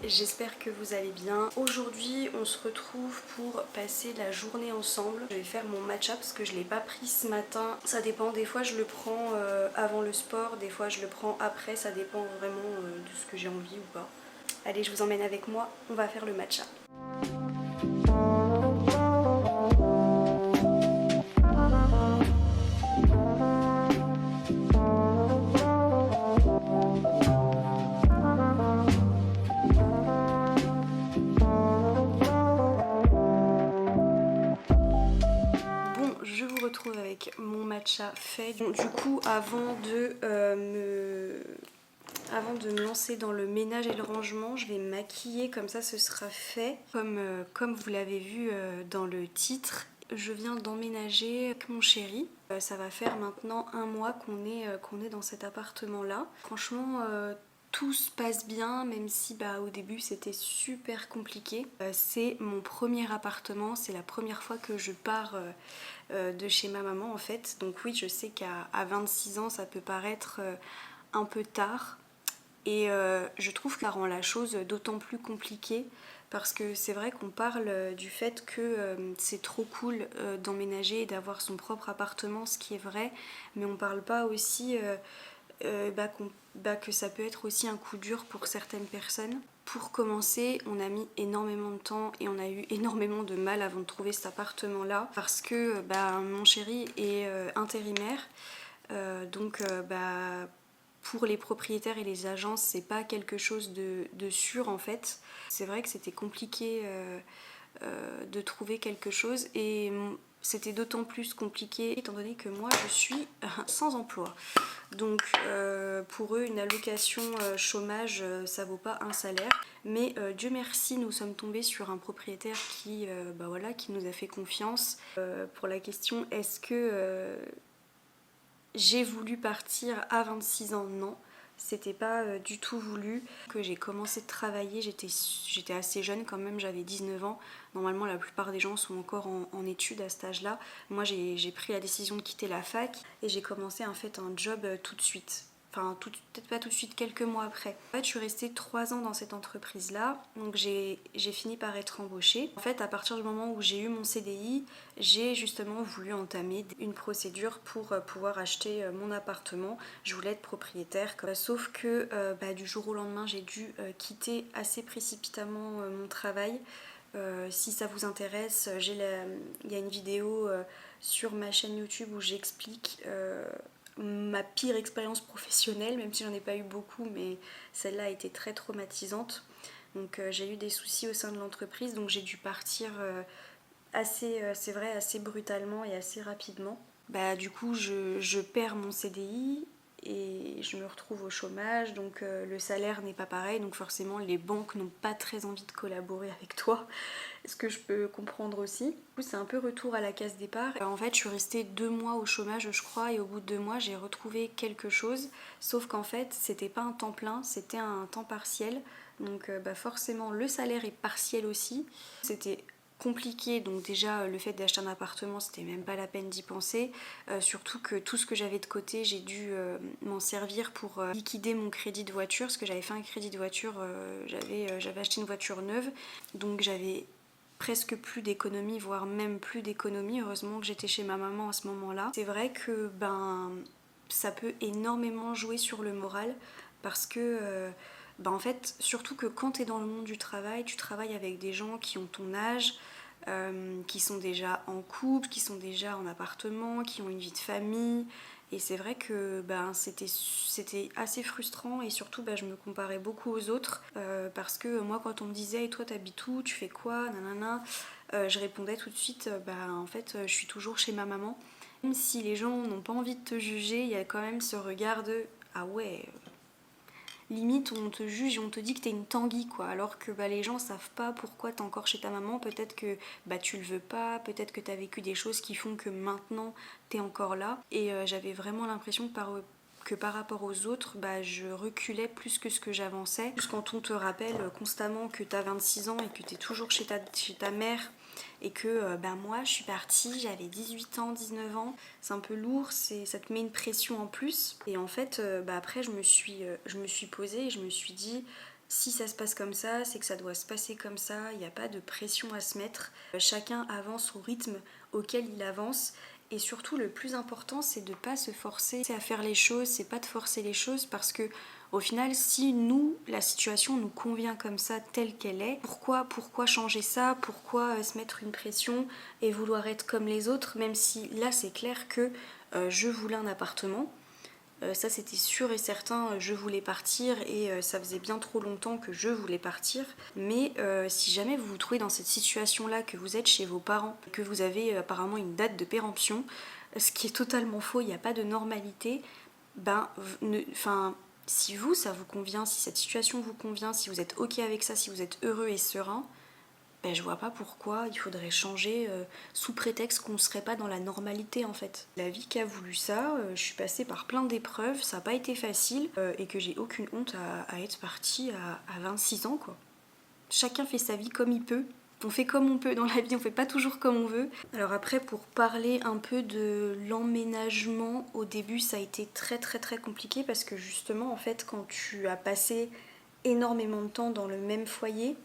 j'espère que vous allez bien. Aujourd'hui on se retrouve pour passer la journée ensemble. Je vais faire mon matcha parce que je ne l'ai pas pris ce matin. Ça dépend, des fois je le prends avant le sport, des fois je le prends après, ça dépend vraiment de ce que j'ai envie ou pas. Allez, je vous emmène avec moi, on va faire le matcha. Je vous retrouve avec mon matcha fait. Donc, du coup, avant de me lancer dans le ménage et le rangement, je vais me maquiller, comme ça ce sera fait. Comme vous l'avez vu dans le titre, je viens d'emménager avec mon chéri. Ça va faire maintenant 1 mois qu'on est dans cet appartement là. Franchement, tout se passe bien, même si au début c'était super compliqué. C'est mon premier appartement, c'est la première fois que je pars de chez ma maman en fait. Donc oui, je sais qu'à 26 ans ça peut paraître un peu tard. Et je trouve que ça rend la chose d'autant plus compliquée parce que c'est vrai qu'on parle du fait que c'est trop cool d'emménager et d'avoir son propre appartement, ce qui est vrai, mais on parle pas aussi que ça peut être aussi un coup dur pour certaines personnes. Pour commencer, on a mis énormément de temps et on a eu énormément de mal avant de trouver cet appartement là parce que mon chéri est intérimaire, donc pour les propriétaires et les agences, c'est pas quelque chose de sûr en fait. C'est vrai que c'était compliqué de trouver quelque chose et c'était d'autant plus compliqué étant donné que moi je suis sans emploi. Donc pour eux une allocation chômage ça vaut pas un salaire. Mais Dieu merci, nous sommes tombés sur un propriétaire qui nous a fait confiance. Pour la question est-ce que j'ai voulu partir à 26 ans? Non, c'était pas du tout voulu. Que j'ai commencé de travailler, j'étais assez jeune quand même, j'avais 19 ans. Normalement la plupart des gens sont encore en études à cet âge-là. Moi j'ai pris la décision de quitter la fac et j'ai commencé en fait un job tout de suite. Enfin, peut-être pas tout de suite, quelques mois après. En fait, je suis restée 3 ans dans cette entreprise-là, donc j'ai fini par être embauchée. En fait, à partir du moment où j'ai eu mon CDI, j'ai justement voulu entamer une procédure pour pouvoir acheter mon appartement. Je voulais être propriétaire, sauf que du jour au lendemain, j'ai dû quitter assez précipitamment mon travail. Si ça vous intéresse, il y a une vidéo sur ma chaîne YouTube où j'explique ma pire expérience professionnelle, même si j'en ai pas eu beaucoup, mais celle-là a été très traumatisante. Donc j'ai eu des soucis au sein de l'entreprise, donc j'ai dû partir c'est vrai, assez brutalement et assez rapidement. Du coup, je perds mon CDI et je me retrouve au chômage, donc le salaire n'est pas pareil, donc forcément les banques n'ont pas très envie de collaborer avec toi, ce que je peux comprendre aussi. Du coup, c'est un peu retour à la case départ. En fait, je suis restée 2 mois au chômage, je crois, et au bout de 2 mois, j'ai retrouvé quelque chose, sauf qu'en fait, c'était pas un temps plein, c'était un temps partiel, donc forcément le salaire est partiel aussi. C'était compliqué, donc déjà le fait d'acheter un appartement c'était même pas la peine d'y penser, surtout que tout ce que j'avais de côté j'ai dû m'en servir pour liquider mon crédit de voiture, parce que j'avais fait un crédit de voiture, j'avais acheté une voiture neuve, donc j'avais presque plus d'économie, voire même plus d'économie. Heureusement que j'étais chez ma maman à ce moment-là. C'est vrai que ça peut énormément jouer sur le moral parce que en fait, surtout que quand tu es dans le monde du travail, tu travailles avec des gens qui ont ton âge, qui sont déjà en couple, qui sont déjà en appartement, qui ont une vie de famille. Et c'est vrai que c'était assez frustrant et surtout je me comparais beaucoup aux autres parce que moi quand on me disait « Et toi t'habites où? Tu fais quoi ?» nanana, je répondais tout de suite en fait je suis toujours chez ma maman. Même si les gens n'ont pas envie de te juger, il y a quand même ce regard de « Ah ouais !» Limite on te juge et on te dit que t'es une tanguy quoi, alors que les gens savent pas pourquoi t'es encore chez ta maman, peut-être que tu le veux pas, peut-être que t'as vécu des choses qui font que maintenant t'es encore là. Et j'avais vraiment l'impression que par rapport aux autres, je reculais plus que ce que j'avançais. Juste quand on te rappelle constamment que t'as 26 ans et que t'es toujours chez ta mère, et que moi je suis partie, j'avais 18 ans, 19 ans, c'est un peu lourd, ça te met une pression en plus. Et en fait après je me suis posée et je me suis dit Si ça se passe comme ça, c'est que ça doit se passer comme ça, il n'y a pas de pression à se mettre. Chacun avance au rythme auquel il avance. Et surtout, le plus important, c'est de ne pas se forcer à faire les choses, c'est pas de forcer les choses parce que au final, si nous, la situation nous convient comme ça, telle qu'elle est, pourquoi changer ça? Pourquoi se mettre une pression et vouloir être comme les autres? Même si là, c'est clair que je voulais un appartement. Ça, c'était sûr et certain, je voulais partir et ça faisait bien trop longtemps que je voulais partir. Mais si jamais vous vous trouvez dans cette situation-là, que vous êtes chez vos parents, que vous avez apparemment une date de péremption, ce qui est totalement faux, il n'y a pas de normalité, si vous, ça vous convient, si cette situation vous convient, si vous êtes ok avec ça, si vous êtes heureux et serein, je vois pas pourquoi il faudrait changer sous prétexte qu'on ne serait pas dans la normalité en fait. La vie qui a voulu ça, je suis passée par plein d'épreuves, ça n'a pas été facile et que j'ai aucune honte à être partie à 26 ans quoi. Chacun fait sa vie comme il peut. On fait comme on peut dans la vie, on fait pas toujours comme on veut. Alors après, pour parler un peu de l'emménagement, au début ça a été très compliqué parce que justement en fait quand tu as passé énormément de temps dans le même foyer,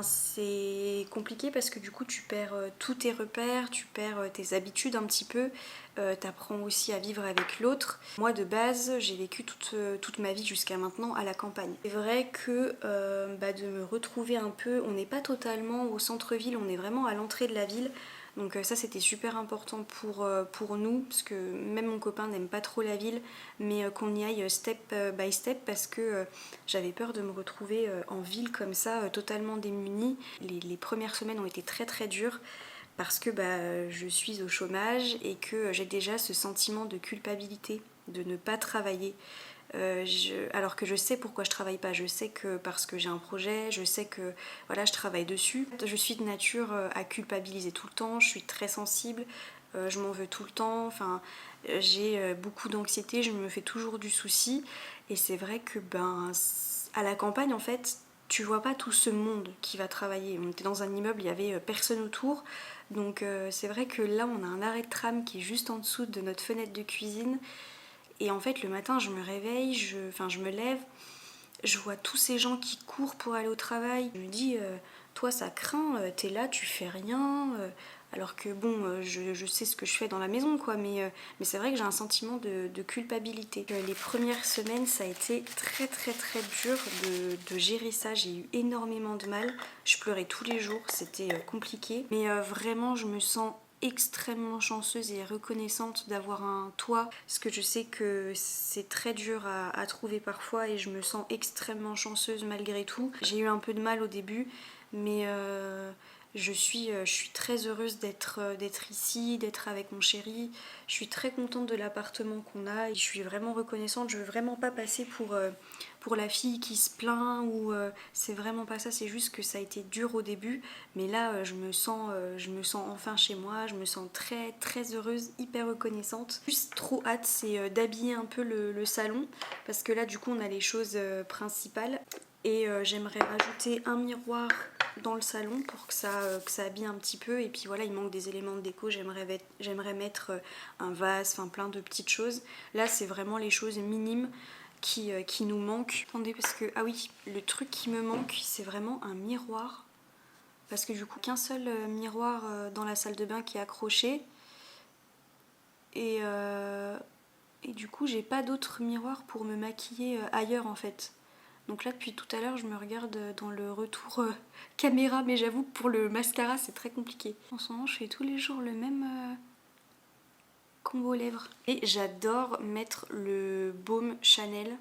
c'est compliqué parce que du coup tu perds tous tes repères, tu perds tes habitudes un petit peu, t'apprends aussi à vivre avec l'autre. Moi de base j'ai vécu toute ma vie jusqu'à maintenant à la campagne. C'est vrai que de me retrouver un peu, on n'est pas totalement au centre-ville, on est vraiment à l'entrée de la ville. Donc ça c'était super important pour nous, parce que même mon copain n'aime pas trop la ville, mais qu'on y aille step by step parce que j'avais peur de me retrouver en ville comme ça, totalement démunie. Les premières semaines ont été très dures parce que je suis au chômage et que j'ai déjà ce sentiment de culpabilité de ne pas travailler. Alors que je sais pourquoi je travaille pas, je sais que parce que j'ai un projet, je sais que voilà, je travaille dessus. Je suis de nature à culpabiliser tout le temps, je suis très sensible, je m'en veux tout le temps, j'ai beaucoup d'anxiété, je me fais toujours du souci et c'est vrai que à la campagne en fait, tu vois pas tout ce monde qui va travailler. On était dans un immeuble, il y avait personne autour. Donc c'est vrai que là on a un arrêt de tram qui est juste en dessous de notre fenêtre de cuisine. Et en fait, le matin, je me réveille, je me lève, je vois tous ces gens qui courent pour aller au travail. Je me dis, toi, ça craint, t'es là, tu fais rien. Alors que bon, je sais ce que je fais dans la maison, quoi. Mais c'est vrai que j'ai un sentiment de culpabilité. Les premières semaines, ça a été très dur de gérer ça. J'ai eu énormément de mal. Je pleurais tous les jours, c'était compliqué. Mais vraiment, je me sens extrêmement chanceuse et reconnaissante d'avoir un toit parce que je sais que c'est très dur à trouver parfois et je me sens extrêmement chanceuse malgré tout. J'ai eu un peu de mal au début mais je suis très heureuse d'être ici, d'être avec mon chéri. Je suis très contente de l'appartement qu'on a et je suis vraiment reconnaissante. Je veux vraiment pas passer pour la fille qui se plaint ou c'est vraiment pas ça, c'est juste que ça a été dur au début mais là je me sens enfin chez moi, je me sens très heureuse, hyper reconnaissante. Juste trop hâte c'est d'habiller un peu le salon parce que là du coup on a les choses principales et j'aimerais rajouter un miroir dans le salon pour que ça habille un petit peu et puis voilà il manque des éléments de déco, j'aimerais mettre un vase, plein de petites choses. Là c'est vraiment les choses minimes qui nous manquent. Attendez parce que, ah oui, le truc qui me manque c'est vraiment un miroir parce que du coup qu'un seul miroir dans la salle de bain qui est accroché et du coup j'ai pas d'autres miroirs pour me maquiller ailleurs en fait. Donc là depuis tout à l'heure je me regarde dans le retour caméra mais j'avoue que pour le mascara c'est très compliqué. En ce moment je fais tous les jours le même combo lèvres. Et j'adore mettre le baume Chanel.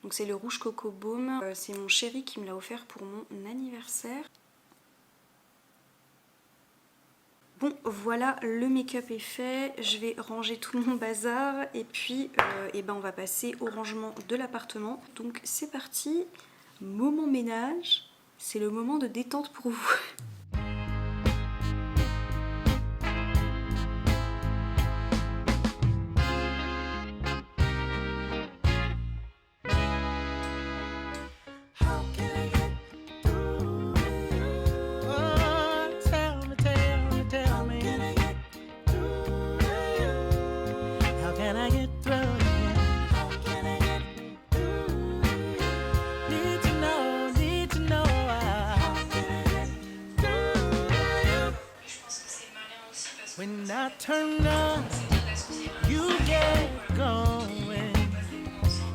Donc c'est le rouge coco baume. C'est mon chéri qui me l'a offert pour mon anniversaire. Bon voilà, le make-up est fait, je vais ranger tout mon bazar et puis on va passer au rangement de l'appartement. Donc c'est parti, moment ménage, c'est le moment de détente pour vous. Need to know I turn on, you get going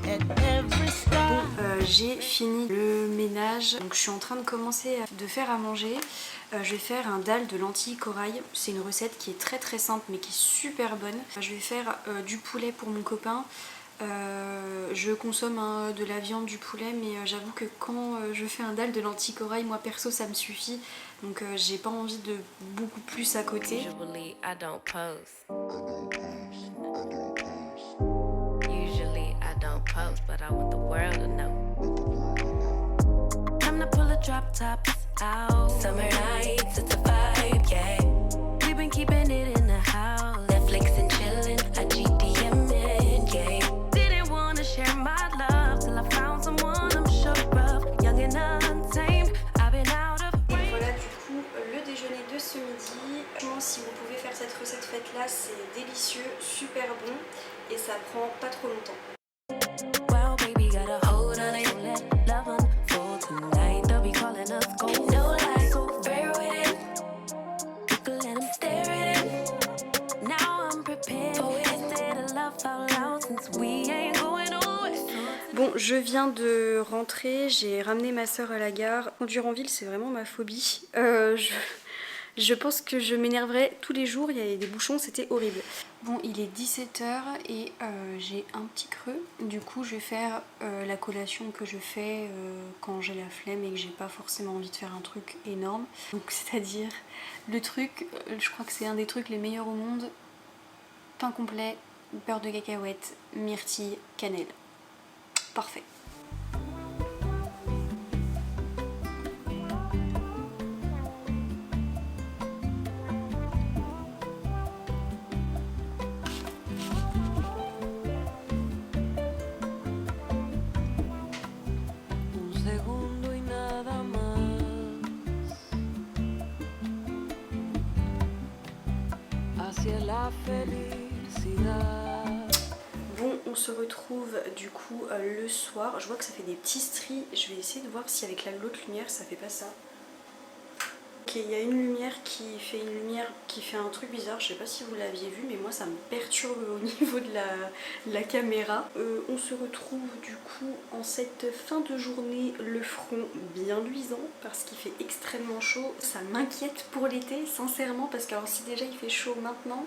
at every stop. J'ai fini le ménage, donc je suis en train de commencer de faire à manger. Je vais faire un dalle de lentilles corail. C'est une recette qui est très très simple mais qui est super bonne. Je vais faire du poulet pour mon copain. Je consomme de la viande, du poulet, mais j'avoue que quand je fais un dalle de lentilles corail, moi perso ça me suffit. Donc j'ai pas envie de beaucoup plus à côté. Usually I don't post, but I want the world to know. Time to pull the drop tops out. Summer nights, it's a vibe, yeah. We've been keeping it in the house. Netflix and chillin', I GDM'in', yeah. Didn't wanna share my love till I found someone I'm sure of. Young and untamed, I've been out of. Et voilà du coup le déjeuner de ce midi. Franchement, si vous pouvez faire cette recette faite là, c'est délicieux, super bon et ça prend pas trop longtemps. Well, baby, got a hold on it. Let love unfold tonight. They'll be calling us gold. No lies, so bear with it. You can let them stare at it. Now I'm prepared for it. Instead of love out loud since we ain't going nowhere. Bon, je viens de rentrer, j'ai ramené ma soeur à la gare. Conduire en ville, c'est vraiment ma phobie. Je pense que je m'énerverais tous les jours, il y avait des bouchons, c'était horrible. Bon, il est 17h et j'ai un petit creux. Du coup, je vais faire la collation que je fais quand j'ai la flemme et que j'ai pas forcément envie de faire un truc énorme. Donc, c'est-à-dire le truc, je crois que c'est un des trucs les meilleurs au monde. Pain complet, beurre de cacahuète, myrtille, cannelle. Parfait. Un segundo y nada más. Hacia la felicidad. Bon, on se retrouve du coup le soir. Je vois que ça fait des petits stries. Je vais essayer de voir si avec l'autre lumière ça fait pas ça. Ok, il y a une lumière qui fait un truc bizarre. Je sais pas si vous l'aviez vu, mais moi ça me perturbe au niveau de la caméra. On se retrouve du coup en cette fin de journée, le front bien luisant parce qu'il fait extrêmement chaud. Ça m'inquiète pour l'été, sincèrement, parce que alors si déjà il fait chaud maintenant,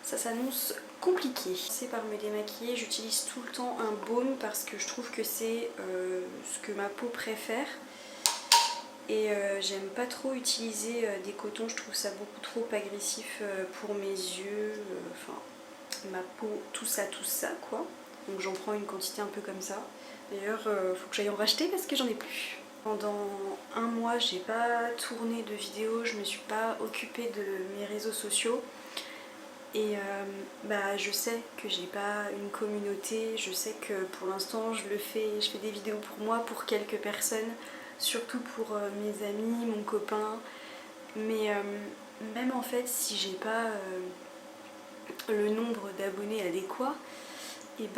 ça s'annonce compliqué. C'est par me démaquiller, j'utilise tout le temps un baume parce que je trouve que c'est ce que ma peau préfère. Et j'aime pas trop utiliser des cotons, je trouve ça beaucoup trop agressif pour mes yeux, enfin ma peau, tout ça quoi. Donc j'en prends une quantité un peu comme ça. D'ailleurs faut que j'aille en racheter parce que j'en ai plus. Pendant un mois j'ai pas tourné de vidéos, je me suis pas occupée de mes réseaux sociaux. Et je sais que j'ai pas une communauté, je sais que pour l'instant je fais des vidéos pour moi, pour quelques personnes, surtout pour mes amis, mon copain. Mais même en fait si j'ai pas le nombre d'abonnés adéquat, et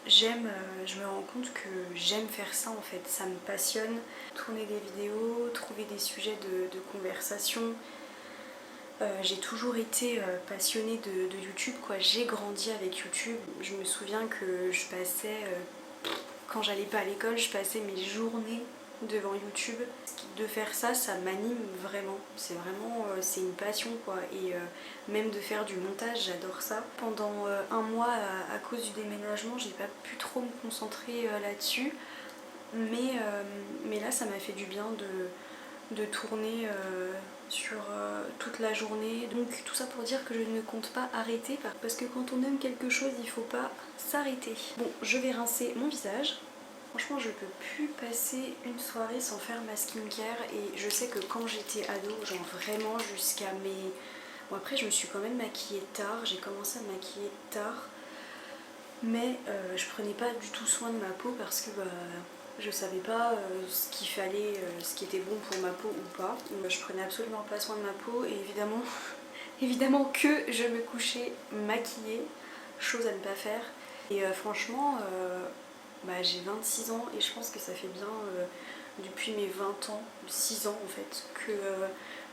je me rends compte que j'aime faire ça en fait, ça me passionne. Tourner des vidéos, trouver des sujets de conversation. J'ai toujours été passionnée de YouTube, quoi. J'ai grandi avec YouTube. Je me souviens que je passais, quand j'allais pas à l'école, je passais mes journées devant YouTube. De faire ça, ça m'anime vraiment. C'est une passion, quoi. Et même de faire du montage, j'adore ça. Pendant un mois, à cause du déménagement, j'ai pas pu trop me concentrer là-dessus. Mais là, ça m'a fait du bien de tourner sur toute la journée. Donc tout ça pour dire que je ne compte pas arrêter parce que quand on aime quelque chose, il faut pas s'arrêter. Bon, je vais rincer mon visage. Franchement, je peux plus passer une soirée sans faire ma skincare et je sais que quand j'étais ado, genre vraiment jusqu'à mes... Bon après je me suis quand même maquillée tard, j'ai commencé à me maquiller tard, mais je prenais pas du tout soin de ma peau parce que je savais pas ce qu'il fallait, ce qui était bon pour ma peau ou pas. Je prenais absolument pas soin de ma peau et évidemment que je me couchais maquillée, chose à ne pas faire. Et franchement, j'ai 26 ans et je pense que ça fait bien depuis mes 20 ans, 6 ans en fait, que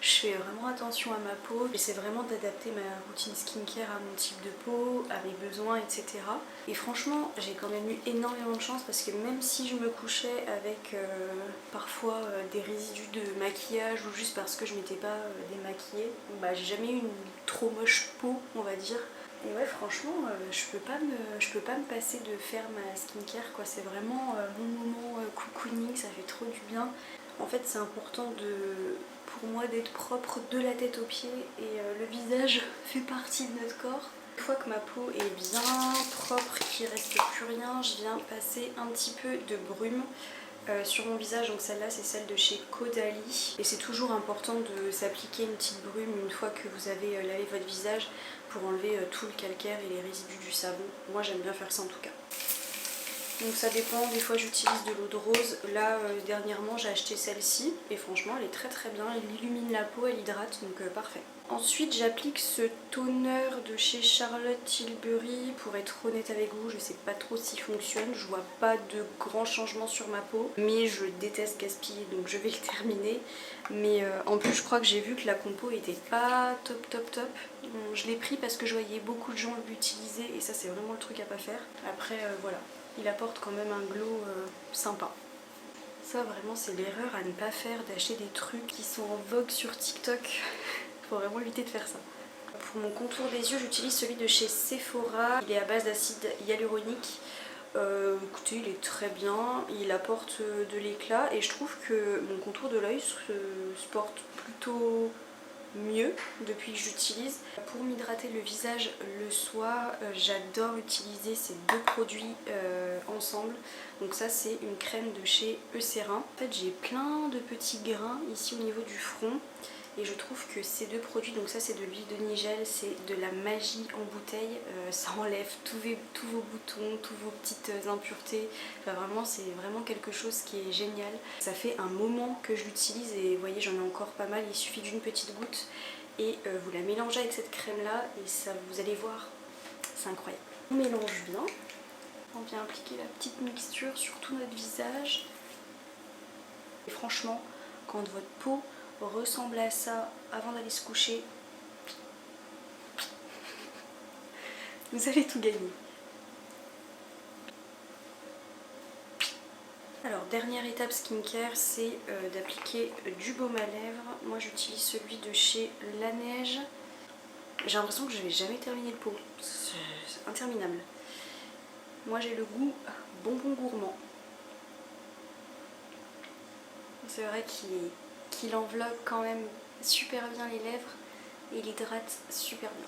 je fais vraiment attention à ma peau. J'essaie vraiment d'adapter ma routine skincare à mon type de peau, à mes besoins, etc. Et franchement, j'ai quand même eu énormément de chance parce que même si je me couchais avec parfois des résidus de maquillage ou juste parce que je m'étais pas démaquillée, bah j'ai jamais eu une trop moche peau, on va dire. Et ouais, franchement, je peux pas me passer de faire ma skincare quoi. C'est vraiment mon moment cocooning, ça fait trop du bien. En fait, c'est important pour moi d'être propre de la tête aux pieds et le visage fait partie de notre corps. Une fois que ma peau est bien propre, qu'il reste plus rien, je viens passer un petit peu de brume sur mon visage. Donc celle-là, c'est celle de chez Caudalie. Et c'est toujours important de s'appliquer une petite brume une fois que vous avez lavé votre visage pour enlever tout le calcaire et les résidus du savon. Moi, j'aime bien faire ça en tout cas. Donc ça dépend, des fois j'utilise de l'eau de rose. Là dernièrement j'ai acheté celle-ci et franchement elle est très très bien, elle illumine la peau, elle hydrate, donc parfait. Ensuite j'applique ce toner de chez Charlotte Tilbury. Pour être honnête avec vous, je sais pas trop s'il fonctionne, je vois pas de grands changements sur ma peau, mais je déteste gaspiller donc je vais le terminer. Mais en plus je crois que j'ai vu que la compo était pas top top top. Je l'ai pris parce que je voyais beaucoup de gens l'utiliser et ça c'est vraiment le truc à pas faire. Après voilà. Il apporte quand même un glow sympa. Ça vraiment c'est l'erreur à ne pas faire, d'acheter des trucs qui sont en vogue sur TikTok. Faut vraiment éviter de faire ça. Pour mon contour des yeux, j'utilise celui de chez Sephora. Il est à base d'acide hyaluronique. Écoutez, il est très bien, il apporte de l'éclat et je trouve que mon contour de l'œil se porte plutôt mieux depuis que j'utilise. Pour m'hydrater le visage le soir, j'adore utiliser ces deux produits ensemble. Donc ça c'est une crème de chez Eucerin. En fait j'ai plein de petits grains ici au niveau du front et je trouve que ces deux produits, donc ça c'est de l'huile de nigel, c'est de la magie en bouteille, ça enlève tous vos boutons, toutes vos petites impuretés, enfin vraiment c'est vraiment quelque chose qui est génial. Ça fait un moment que je l'utilise et vous voyez j'en ai encore pas mal, il suffit d'une petite goutte et vous la mélangez avec cette crème là et ça, vous allez voir, c'est incroyable. On mélange bien, on vient appliquer la petite mixture sur tout notre visage et franchement quand votre peau ressemble à ça avant d'aller se coucher, vous allez tout gagner. Alors dernière étape skincare, c'est d'appliquer du baume à lèvres. Moi j'utilise celui de chez La Neige. J'ai l'impression que je vais jamais terminer le pot, c'est interminable. Moi j'ai le goût bonbon gourmand. C'est vrai qu'il enveloppe quand même super bien les lèvres et il hydrate super bien.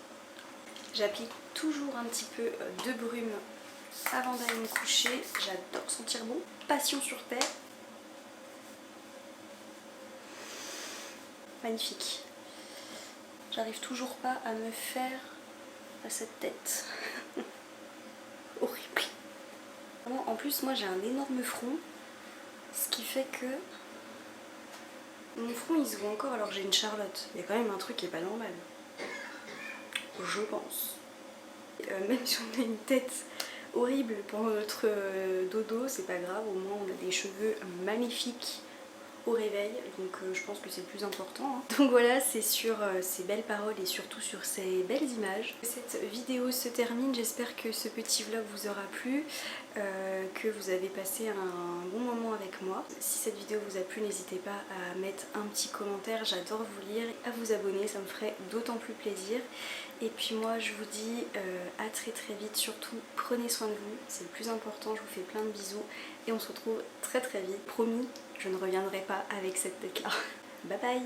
J'applique toujours un petit peu de brume avant d'aller me coucher. J'adore sentir bon. Passion sur terre. Magnifique. J'arrive toujours pas à me faire à cette tête. Horrible. En plus moi j'ai un énorme front, ce qui fait que mon front il se voit encore alors que j'ai une Charlotte. Il y a quand même un truc qui est pas normal. Je pense. Même si on a une tête horrible pendant notre dodo, c'est pas grave, au moins on a des cheveux magnifiques au réveil, donc je pense que c'est le plus important. Donc voilà, c'est sur ces belles paroles et surtout sur ces belles images cette vidéo se termine. J'espère que ce petit vlog vous aura plu, que vous avez passé un bon moment avec moi. Si cette vidéo vous a plu, n'hésitez pas à mettre un petit commentaire, j'adore vous lire, à vous abonner, ça me ferait d'autant plus plaisir. Et puis moi je vous dis à très très vite, surtout prenez soin de vous, c'est le plus important, je vous fais plein de bisous et on se retrouve très très vite. Promis, je ne reviendrai pas avec cette tête là. Bye bye.